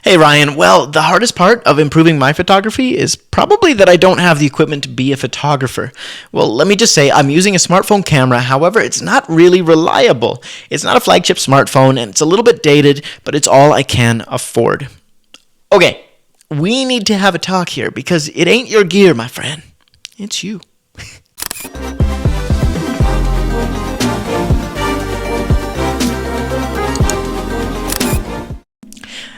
Hey Ryan, well, the hardest part of improving my photography is probably that I don't have the equipment to be a photographer. Well, let me just say I'm using a smartphone camera, however, it's not really reliable. It's not a flagship smartphone and it's a little bit dated, but it's all I can afford. Okay, we need to have a talk here because it ain't your gear, my friend. It's you.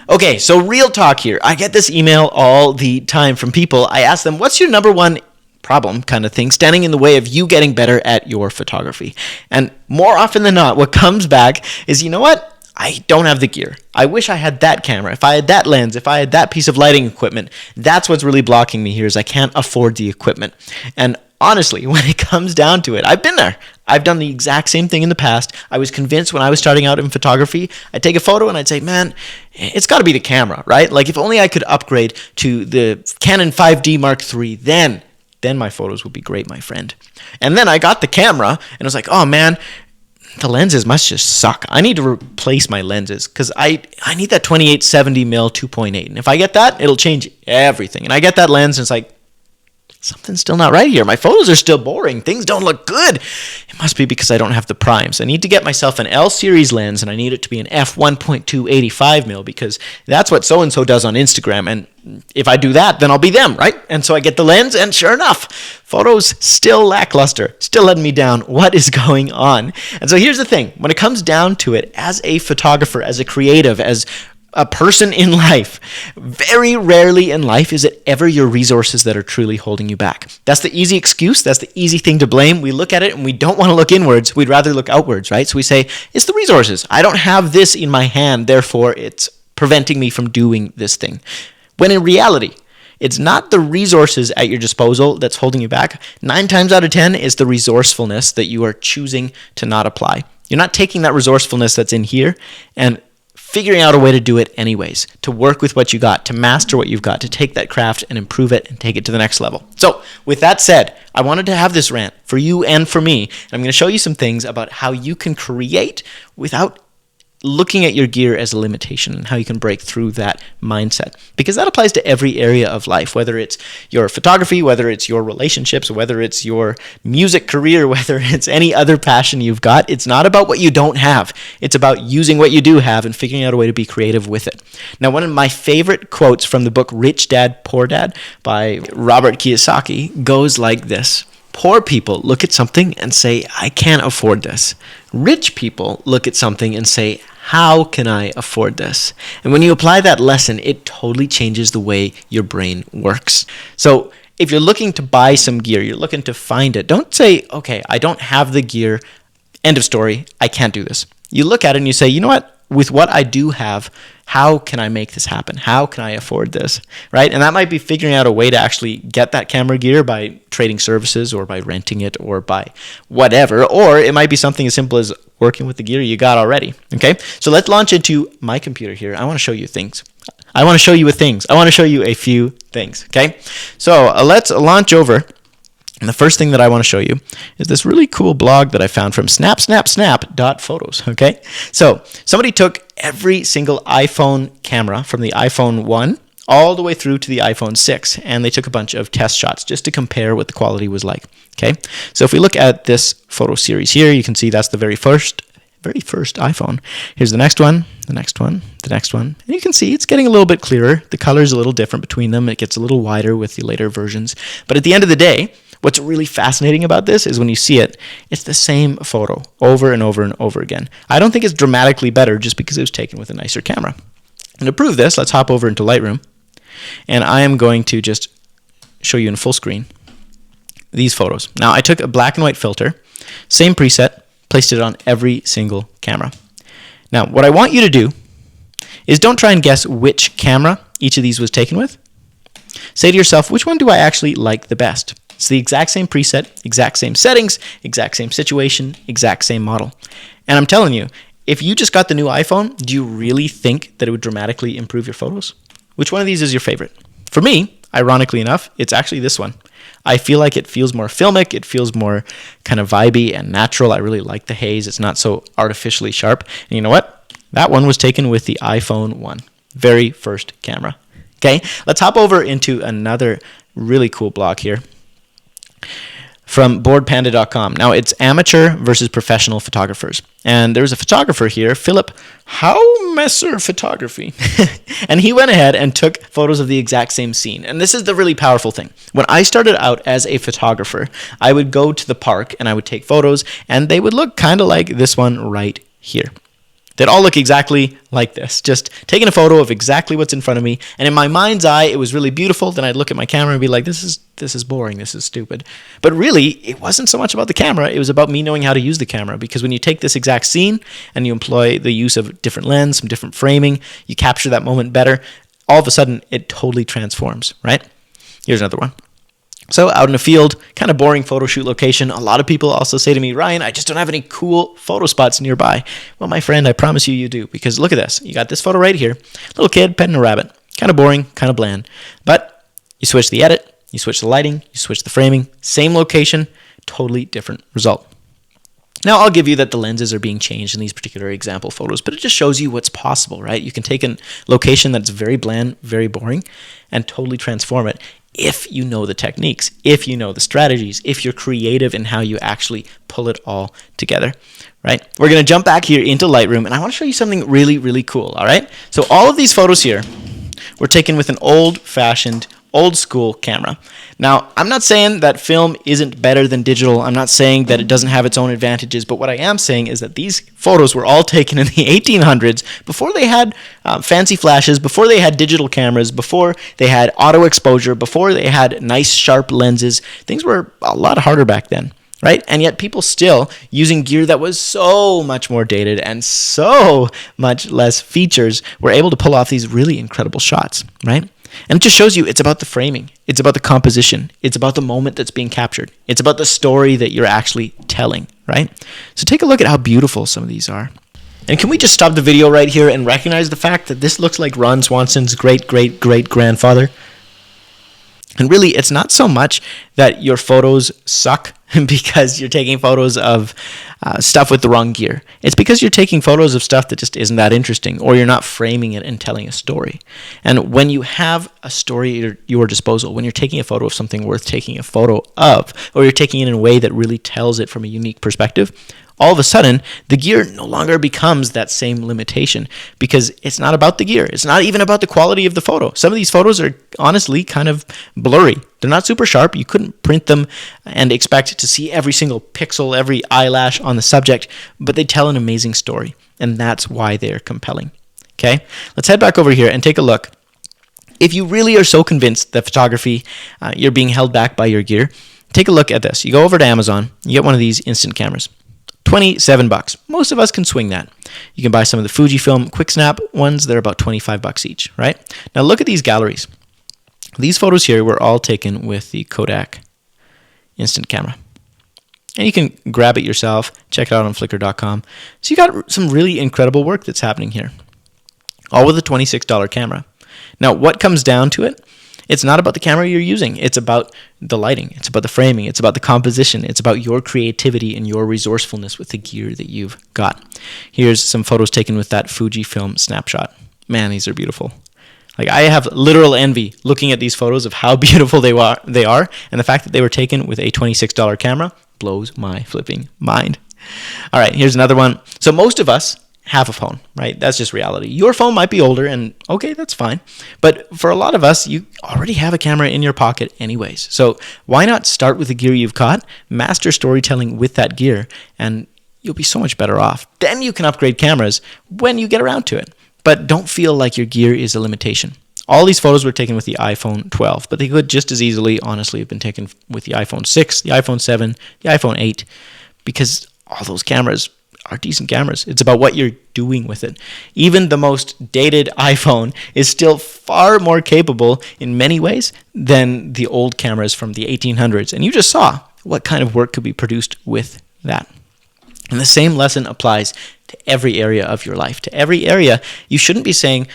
Okay, so real talk here. I get this email all the time from people. I ask them, what's your number one problem kind of thing standing in the way of you getting better at your photography? And more often than not, what comes back is, you know what? I don't have the gear. I wish I had that camera. If I had that lens, if I had that piece of lighting equipment, that's what's really blocking me here is I can't afford the equipment. And honestly, when it comes down to it, I've been there. I've done the exact same thing in the past. I was convinced when I was starting out in photography, I'd take a photo and I'd say, man, it's got to be the camera, right? Like if only I could upgrade to the Canon 5D Mark III, then my photos would be great, my friend. And then I got the camera and I was like, oh man, the lenses must just suck. I need to replace my lenses because I need that 28-70 mm 2.8. And if I get that, it'll change everything. And I get that lens and it's like, something's still not right here. My photos are still boring. Things don't look good. It must be because I don't have the primes. I need to get myself an L series lens and I need it to be an f1.2 85 mm because that's what so-and-so does on Instagram. And if I do that, then I'll be them, right? And so I get the lens and sure enough, photos still lackluster, still letting me down. What is going on? And so here's the thing. When it comes down to it, as a photographer, as a creative, as a person in life, very rarely in life is it ever your resources that are truly holding you back. That's the easy excuse. That's the easy thing to blame. We look at it and we don't want to look inwards. We'd rather look outwards, right? So we say, it's the resources. I don't have this in my hand, therefore it's preventing me from doing this thing. When in reality, it's not the resources at your disposal that's holding you back. 9 times out of 10 is the resourcefulness that you are choosing to not apply. You're not taking that resourcefulness that's in here and figuring out a way to do it anyways, to work with what you got, to master what you've got, to take that craft and improve it and take it to the next level. So with that said, I wanted to have this rant for you and for me. And I'm going to show you some things about how you can create without looking at your gear as a limitation and how you can break through that mindset. Because that applies to every area of life, whether it's your photography, whether it's your relationships, whether it's your music career, whether it's any other passion you've got. It's not about what you don't have. It's about using what you do have and figuring out a way to be creative with it. Now, one of my favorite quotes from the book Rich Dad, Poor Dad by Robert Kiyosaki goes like this. Poor people look at something and say, I can't afford this. Rich people look at something and say, how can I afford this? And when you apply that lesson, it totally changes the way your brain works. So if you're looking to buy some gear, you're looking to find it, don't say, okay, I don't have the gear. End of story. I can't do this. You look at it and you say, you know what? With what I do have, how can I make this happen? How can I afford this, right? And that might be figuring out a way to actually get that camera gear by trading services or by renting it or by whatever. Or it might be something as simple as working with the gear you got already, okay? So let's launch into my computer here. I want to show you things. I want to show you a few things, okay? So let's launch over. And the first thing that I want to show you is this really cool blog that I found from snap.photos, okay? So somebody took every single iPhone camera from the iPhone 1 all the way through to the iPhone 6, and they took a bunch of test shots just to compare what the quality was like, okay? So if we look at this photo series here, you can see that's the very first iPhone. Here's the next one, the next one, the next one. And you can see it's getting a little bit clearer. The color's a little different between them. It gets a little wider with the later versions. But at the end of the day, what's really fascinating about this is when you see it, it's the same photo over and over and over again. I don't think it's dramatically better just because it was taken with a nicer camera. And to prove this, let's hop over into Lightroom. And I am going to just show you in full screen these photos. Now, I took a black and white filter, same preset, placed it on every single camera. Now, what I want you to do is don't try and guess which camera each of these was taken with. Say to yourself, which one do I actually like the best? It's the exact same preset, exact same settings, exact same situation, exact same model. And I'm telling you, if you just got the new iPhone, do you really think that it would dramatically improve your photos? Which one of these is your favorite? For me, ironically enough, it's actually this one. I feel like it feels more filmic, it feels more kind of vibey and natural. I really like the haze. It's not so artificially sharp. And you know what? That one was taken with the iPhone 1. very first camera. Okay, let's hop over into another really cool blog here from boardpanda.com. Now, it's amateur versus professional photographers. And there's a photographer here, Philip Haumesser Photography. And he went ahead and took photos of the exact same scene. And this is the really powerful thing. When I started out as a photographer, I would go to the park and I would take photos, and they would look kind of like this one right here. They'd all look exactly like this, just taking a photo of exactly what's in front of me. And in my mind's eye, it was really beautiful. Then I'd look at my camera and be like, this is boring, this is stupid. But really, it wasn't so much about the camera. It was about me knowing how to use the camera. Because when you take this exact scene and you employ the use of different lens, some different framing, you capture that moment better, all of a sudden, it totally transforms, right? Here's another one. So out in a field, kind of boring photo shoot location. A lot of people also say to me, Ryan, I just don't have any cool photo spots nearby. Well, my friend, I promise you, you do. Because look at this. You got this photo right here. Little kid petting a rabbit. Kind of boring, kind of bland. But you switch the edit, you switch the lighting, you switch the framing. Same location, totally different result. Now, I'll give you that the lenses are being changed in these particular example photos, but it just shows you what's possible, right? You can take a location that's very bland, very boring, and totally transform it if you know the techniques, if you know the strategies, if you're creative in how you actually pull it all together, right? We're going to jump back here into Lightroom, and I want to show you something really, really cool, all right? So all of these photos here were taken with an old-fashioned, old-school camera. Now, I'm not saying that film isn't better than digital. I'm not saying that it doesn't have its own advantages, but what I am saying is that these photos were all taken in the 1800s before they had fancy flashes, before they had digital cameras, before they had auto exposure, before they had nice sharp lenses. Things were a lot harder back then, right? And yet people still using gear that was so much more dated and so much less features were able to pull off these really incredible shots, right? And it just shows you it's about the framing. It's about the composition. It's about the moment that's being captured. It's about the story that you're actually telling, right? So take a look at how beautiful some of these are. And can we just stop the video right here and recognize the fact that this looks like Ron Swanson's great-great-great-grandfather? And really, it's not so much that your photos suck because you're taking photos of stuff with the wrong gear. It's because you're taking photos of stuff that just isn't that interesting, or you're not framing it and telling a story. And when you have a story at your disposal, when you're taking a photo of something worth taking a photo of, or you're taking it in a way that really tells it from a unique perspective, all of a sudden, the gear no longer becomes that same limitation because it's not about the gear. It's not even about the quality of the photo. Some of these photos are honestly kind of blurry. They're not super sharp. You couldn't print them and expect to see every single pixel, every eyelash on the subject, but they tell an amazing story, and that's why they're compelling. Okay, let's head back over here and take a look. If you really are so convinced that photography, you're being held back by your gear, take a look at this. You go over to Amazon, you get one of these instant cameras. $27. Most of us can swing that. You can buy some of the Fujifilm quick snap ones. They're about $25 each, right? Now look at these galleries. These photos here were all taken with the Kodak instant camera. And you can grab it yourself, check it out on flickr.com. So you got some really incredible work that's happening here. All with a $26 camera. Now what comes down to it? It's not about the camera you're using. It's about the lighting. It's about the framing. It's about the composition. It's about your creativity and your resourcefulness with the gear that you've got. Here's some photos taken with that Fujifilm snapshot. Man, these are beautiful. Like, I have literal envy looking at these photos of how beautiful they are, and the fact that they were taken with a $26 camera blows my flipping mind. All right, here's another one. So most of us have a phone, right? That's just reality. Your phone might be older, and okay, that's fine. But for a lot of us, you already have a camera in your pocket anyways. So why not start with the gear you've got, master storytelling with that gear, and you'll be so much better off. Then you can upgrade cameras when you get around to it. But don't feel like your gear is a limitation. All these photos were taken with the iPhone 12, but they could just as easily, honestly, have been taken with the iPhone 6, the iPhone 7, the iPhone 8, because all those cameras are decent cameras. It's about what you're doing with it. Even the most dated iPhone is still far more capable in many ways than the old cameras from the 1800s. And you just saw what kind of work could be produced with that. And the same lesson applies to every area of your life. To every area, you shouldn't be saying,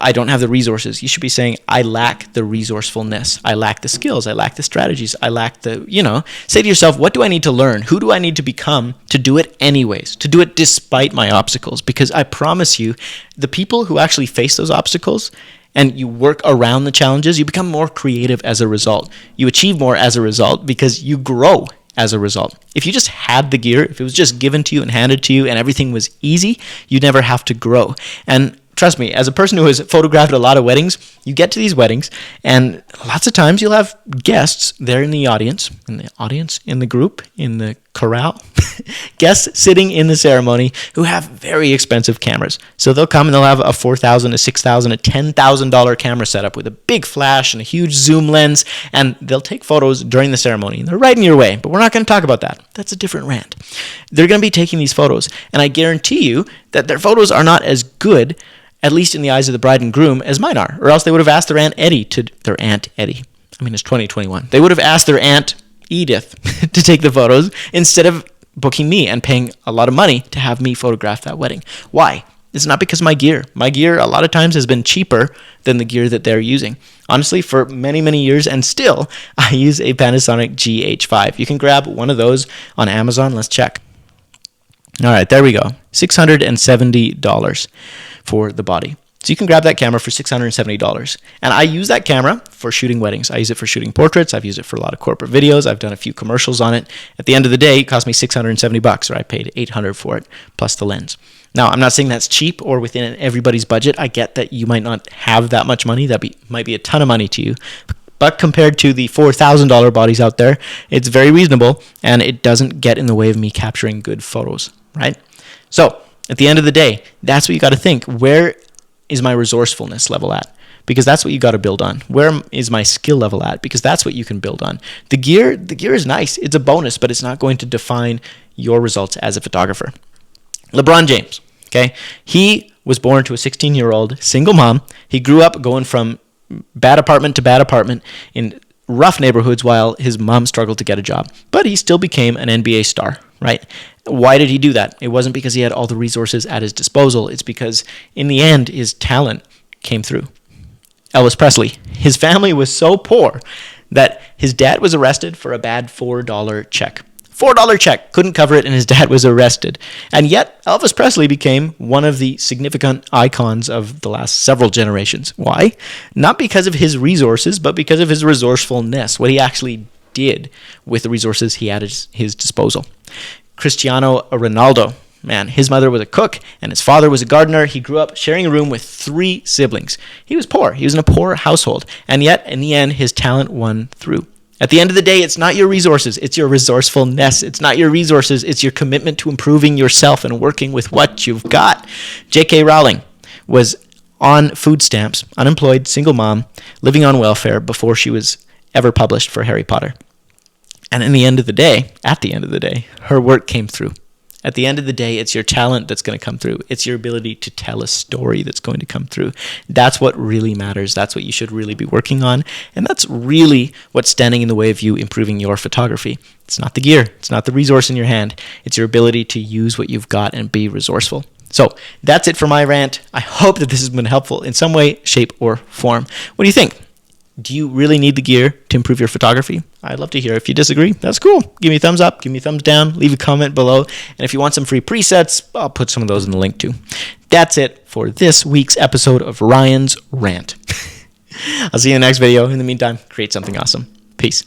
I don't have the resources. You should be saying, I lack the resourcefulness. I lack the skills. I lack the strategies. I lack say to yourself, what do I need to learn? Who do I need to become to do it anyways, to do it despite my obstacles? Because I promise you, the people who actually face those obstacles and you work around the challenges, you become more creative as a result. You achieve more as a result because you grow as a result. If you just had the gear, if it was just given to you and handed to you and everything was easy, you'd never have to grow. And trust me, as a person who has photographed a lot of weddings, you get to these weddings and lots of times you'll have guests there in the audience, in the group, in the corral, guests sitting in the ceremony who have very expensive cameras. So they'll come and they'll have a $4,000, a $6,000, a $10,000 camera setup with a big flash and a huge zoom lens, and they'll take photos during the ceremony. And they're right in your way, but we're not going to talk about that. That's a different rant. They're going to be taking these photos, and I guarantee you that their photos are not as good, at least in the eyes of the bride and groom, as mine are, or else they would have asked their Aunt Eddie. It's 2021. They would have asked their Aunt Edith to take the photos instead of booking me and paying a lot of money to have me photograph that wedding. Why? It's not because of my gear. My gear a lot of times has been cheaper than the gear that they're using. Honestly, for many, many years, and still, I use a Panasonic GH5. You can grab one of those on Amazon. Let's check. All right, there we go. $670 for the body. So you can grab that camera for $670. And I use that camera for shooting weddings. I use it for shooting portraits. I've used it for a lot of corporate videos. I've done a few commercials on it. At the end of the day, it cost me $670, or I paid $800 for it, plus the lens. Now, I'm not saying that's cheap or within everybody's budget. I get that you might not have that much money. Might be a ton of money to you. But compared to the $4,000 bodies out there, it's very reasonable, and it doesn't get in the way of me capturing good photos, right? So, at the end of the day, that's what you got to think. Where is my resourcefulness level at? Because that's what you got to build on. Where is my skill level at? Because that's what you can build on. The gear is nice. It's a bonus, but it's not going to define your results as a photographer. LeBron James, okay? He was born to a 16-year-old single mom. He grew up going from bad apartment to bad apartment in rough neighborhoods while his mom struggled to get a job. But he still became an NBA star, right? Why did he do that? It wasn't because he had all the resources at his disposal. It's because in the end, his talent came through. Elvis Presley, his family was so poor that his dad was arrested for a bad $4 check. $4 check, couldn't cover it, and his dad was arrested. And yet, Elvis Presley became one of the significant icons of the last several generations. Why? Not because of his resources, but because of his resourcefulness, what he actually did with the resources he had at his disposal. Cristiano Ronaldo, man, his mother was a cook and his father was a gardener. He grew up sharing a room with 3 siblings. He was poor. He was in a poor household. And yet, in the end, his talent won through. At the end of the day, it's not your resources, it's your resourcefulness. It's not your resources, it's your commitment to improving yourself and working with what you've got. J.K. Rowling was on food stamps, unemployed, single mom, living on welfare before she was ever published for Harry Potter. And at the end of the day, her work came through. At the end of the day, it's your talent that's going to come through. It's your ability to tell a story that's going to come through. That's what really matters. That's what you should really be working on. And that's really what's standing in the way of you improving your photography. It's not the gear. It's not the resource in your hand. It's your ability to use what you've got and be resourceful. So that's it for my rant. I hope that this has been helpful in some way, shape, or form. What do you think? Do you really need the gear to improve your photography? I'd love to hear. If you disagree, that's cool. Give me a thumbs up, give me a thumbs down, leave a comment below. And if you want some free presets, I'll put some of those in the link too. That's it for this week's episode of Ryan's Rant. I'll see you in the next video. In the meantime, create something awesome. Peace.